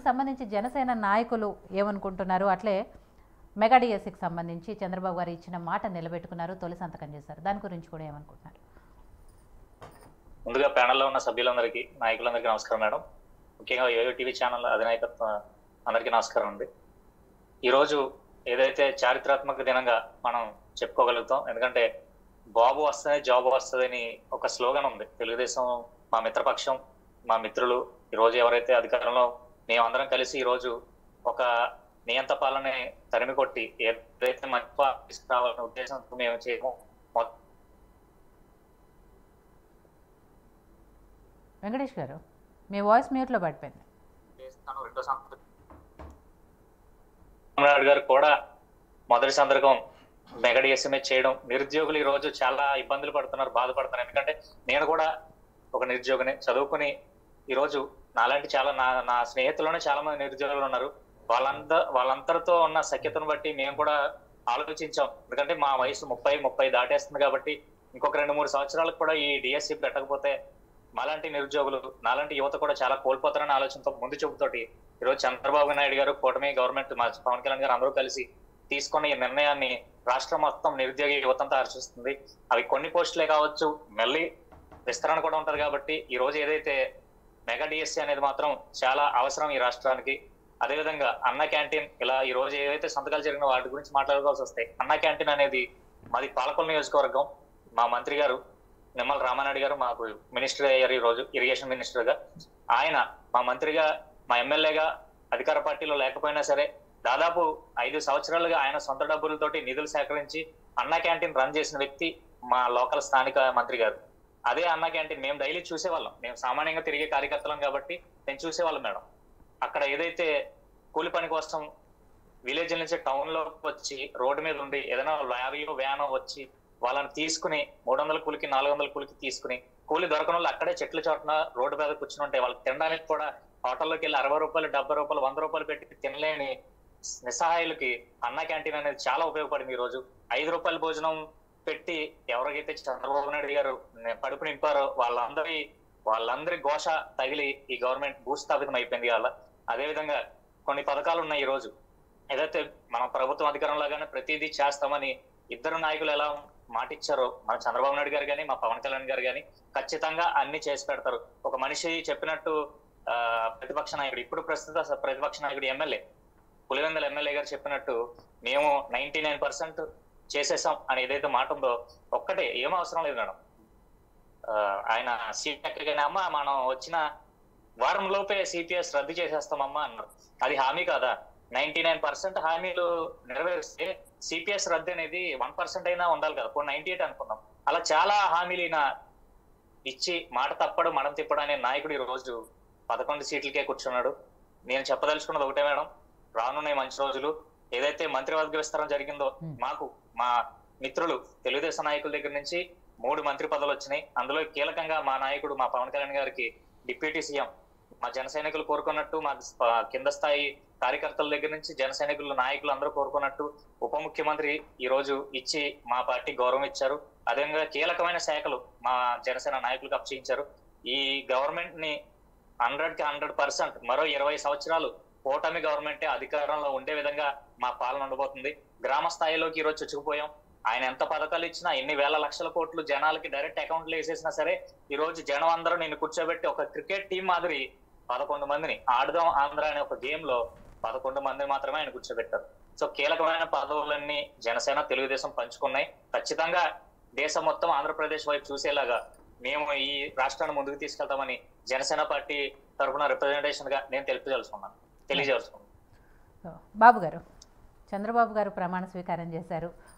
దీనికి సంబంధించి జనసేన నాయకులు ఏమనుకుంటున్నారు? అట్లే మెగా డిఎస్సికి సంబంధించి చంద్రబాబు గారు ఇచ్చిన మాట నిలబెట్టుకున్నారు, తొలి సంతకం చేశారు. దాని గురించి కూడా ఏమనుకుంటున్నారు? ముందుగా ప్యానెల్లో ఉన్న సభ్యులందరికీ, నాయకులందరికీ నమస్కారం మేడం. ముఖ్యంగా యోయో టీవీ ఛానల్ అధినాయకత్వం అందరికీ నమస్కారం అండి. ఈరోజు ఏదైతే చారిత్రాత్మక దినంగా మనం చెప్పుకోగలుగుతాం, ఎందుకంటే బాబు వస్తుంది జాబ్ వస్తుందని ఒక స్లోగన్ ఉంది. తెలుగుదేశం మా మిత్రపక్షం, మా మిత్రులు ఈరోజు ఎవరైతే అధికారంలో మేమందరం కలిసి ఈరోజు ఒక నియంత పాలనే తరిమి కొట్టి ఏదైతే మంచి తీసుకురావాలనే ఉద్దేశంతో మేము చేయము. వెంకటేష్ గారు, మీ వాయిస్ మ్యూట్లో పడిపోయింది. రామనాయుడు గారు కూడా మొదటి సందర్భం మెగా డిఎస్సీ చేయడం, నిరుద్యోగులు ఈ రోజు చాలా ఇబ్బందులు పడుతున్నారు, బాధపడుతున్నారు. ఎందుకంటే నేను కూడా ఒక నిరుద్యోగిని, చదువుకుని ఈ రోజు నాలాంటి చాలా నా స్నేహితుల్లోనే చాలా మంది నిరుద్యోగులు ఉన్నారు. వాళ్ళందరితో ఉన్న సఖ్యతను బట్టి మేము కూడా ఆలోచించాం. ఎందుకంటే మా వయసు 30 దాటేస్తుంది కాబట్టి ఇంకొక 2-3 సంవత్సరాలకు కూడా ఈ డిఎస్సీ పెట్టకపోతే మాలాంటి నిరుద్యోగులు, నాలాంటి యువత కూడా చాలా కోల్పోతారని ఆలోచనతో ముందు చూపుతోటి ఈరోజు చంద్రబాబు నాయుడు గారు, కూటమి గవర్నమెంట్, మా పవన్ కళ్యాణ్ గారు అందరూ కలిసి తీసుకున్న ఈ నిర్ణయాన్ని రాష్ట్రం మొత్తం నిరుద్యోగ యువతంతా హర్షిస్తుంది. అవి కొన్ని పోస్టులే కావచ్చు, మళ్ళీ విస్తరణ కూడా ఉంటది. కాబట్టి ఈ రోజు ఏదైతే మెగా డిఎస్సీ అనేది మాత్రం చాలా అవసరం ఈ రాష్ట్రానికి. అదేవిధంగా అన్న క్యాంటీన్, ఇలా ఈ రోజు ఏదైతే సంతకాలు జరిగిన వాటి గురించి మాట్లాడుకోవాల్సి వస్తాయి. అన్న క్యాంటీన్ అనేది మాది పాలకొల్లు నియోజకవర్గం. మా మంత్రి గారు నిమ్మల రామానాయుడు గారు మాకు మినిస్టర్ అయ్యారు ఈ రోజు, ఇరిగేషన్ మినిస్టర్ గా. ఆయన మా మంత్రిగా, మా ఎమ్మెల్యేగా అధికార పార్టీలో లేకపోయినా సరే దాదాపు 5 సంవత్సరాలుగా ఆయన సొంత డబ్బులతోటి నిధులు సేకరించి అన్న క్యాంటీన్ రన్ చేసిన వ్యక్తి మా లోకల్ స్థానిక మంత్రి గారు. అదే అన్న క్యాంటీన్ మేము డైలీ చూసేవాళ్ళం. మేము సామాన్యంగా తిరిగే కార్యకర్తలం కాబట్టి మేము చూసేవాళ్ళం మేడం. అక్కడ ఏదైతే కూలి పని కోసం విలేజ్ నుంచి టౌన్ లో వచ్చి రోడ్డు మీద ఉండి ఏదైనా లారీయో వ్యానో వచ్చి వాళ్ళని తీసుకుని 300 కూలికి 400 కూలికి తీసుకుని, కూలి దొరకని వాళ్ళు అక్కడే చెట్ల చోటన రోడ్డు మీద కూర్చుని ఉంటాయి. వాళ్ళకి తినడానికి కూడా హోటల్లోకి వెళ్ళి 60 రూపాయలు, 70 రూపాయలు, 100 రూపాయలు పెట్టి తినలేని నిస్సహాయులకి అన్న క్యాంటీన్ అనేది చాలా ఉపయోగపడింది. ఈ రోజు 5 రూపాయల భోజనం పెట్టి ఎవరికైతే చంద్రబాబు నాయుడు గారు కడుపు నింపారో వాళ్ళందరి ఘోష తగిలి ఈ గవర్నమెంట్ భూస్థాపితం అయిపోయింది. వాళ్ళ అదేవిధంగా కొన్ని పథకాలు ఉన్నాయి. ఈ రోజు ఏదైతే మన ప్రభుత్వం అధికారంలాగానే ప్రతిదీ చేస్తామని ఇద్దరు నాయకులు ఎలా మాటిచ్చారో, మన చంద్రబాబు నాయుడు గారు కానీ మా పవన్ కళ్యాణ్ గారు కానీ ఖచ్చితంగా అన్ని చేసి పెడతారు. ఒక మనిషి చెప్పినట్టు ప్రతిపక్ష నాయకుడు, ఇప్పుడు ప్రస్తుత ప్రతిపక్ష నాయకుడు ఎమ్మెల్యే పులివెందుల ఎమ్మెల్యే గారు చెప్పినట్టు మేము 99% చేసేసాం అని ఏదైతే మాట ఉందో, ఒక్కటే ఏం అవసరం లేదు మేడం. ఆయన సీట్ ఎక్కగానే అమ్మ మనం వచ్చిన వారం లోపే సిపిఎస్ రద్దు చేసేస్తామమ్మా అన్నారు. అది హామీ కాదా? 99% హామీలు నెరవేరిస్తే సిపిఎస్ రద్దు అనేది 1% అయినా ఉండాలి కదా. 98 అనుకున్నాం. అలా చాలా హామీలు ఇచ్చి మాట తప్పడు మనం తిప్పడు అనే నాయకుడు ఈ రోజు 11 సీట్లకే కూర్చున్నాడు. నేను చెప్పదలుచుకున్నది ఒకటే మేడం, రానున్నాయి మంచి రోజులు. ఏదైతే మంత్రివర్గ విస్తరణ జరిగిందో, మాకు మా మిత్రులు తెలుగుదేశం నాయకుల దగ్గర నుంచి 3 మంత్రి పదవులు వచ్చినాయి. అందులో కీలకంగా మా నాయకుడు మా పవన్ కళ్యాణ్ గారికి డిప్యూటీ సీఎం, మా జన సైనికులు కోరుకున్నట్టు, మా కింద స్థాయి కార్యకర్తల దగ్గర నుంచి జన సైనికులు, నాయకులు అందరూ కోరుకున్నట్టు ఉప ముఖ్యమంత్రి ఈ రోజు ఇచ్చి మా పార్టీ గౌరవం ఇచ్చారు. అదేవిధంగా కీలకమైన శాఖలు మా జనసేన నాయకులకు అప్పగించారు. ఈ గవర్నమెంట్ ని 100కి 100% మరో 20 సంవత్సరాలు కూటమి గవర్నమెంటే అధికారంలో ఉండే విధంగా మా పాలన ఉండబోతుంది. గ్రామ స్థాయిలోకి ఈ రోజు చొచ్చుకుపోయాం. ఆయన ఎంత పథకాలు ఇచ్చినా, ఎన్ని వేల లక్షల కోట్లు జనాలకి డైరెక్ట్ అకౌంట్లు వేసేసినా సరే ఈ రోజు జనం అందరూ నిన్ను కూర్చోబెట్టి ఒక క్రికెట్ టీం మాదిరి 11 మందిని ఆడుదాం ఆంధ్ర అనే ఒక గేమ్ లో 11 మందిని మాత్రమే ఆయన కూర్చోబెట్టారు. సో కీలకమైన పదవులన్నీ జనసేన తెలుగుదేశం పంచుకున్నాయి. ఖచ్చితంగా దేశం మొత్తం ఆంధ్రప్రదేశ్ వైపు చూసేలాగా మేము ఈ రాష్ట్రాన్ని ముందుకు తీసుకెళ్తామని జనసేన పార్టీ తరఫున రిప్రజెంటేషన్ గా నేను తెలియజేసుకున్నాను. బాబు గారు, చంద్రబాబు గారు ప్రమాణ స్వీకారం చేశారు.